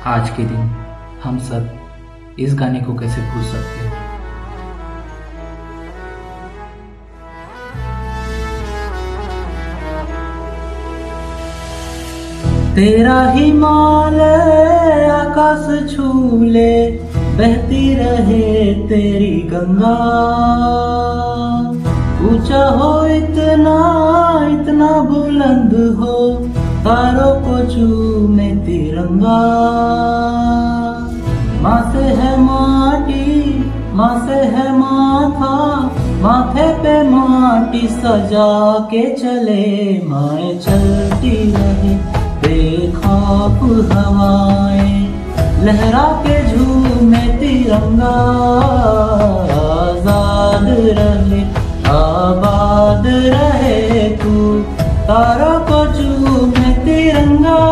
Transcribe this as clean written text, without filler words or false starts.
आज के दिन हम सब इस गाने को कैसे भूल सकते हैं। तेरा हिमालय आकाश छू ले, बहती रहे तेरी गंगा। ऊंचा हो इतना इतना बुलंद हो, तारों को चूमे तिरंगा। माँ से है माटी, माँ से है माथा, माथे पे माटी सजा के चले। माए चलती रहे बेखौफ हवाएं, लहरा के झूमे तिरंगा। आजाद रहे आबाद रहे तू, तारों को चूमे तिरंगा।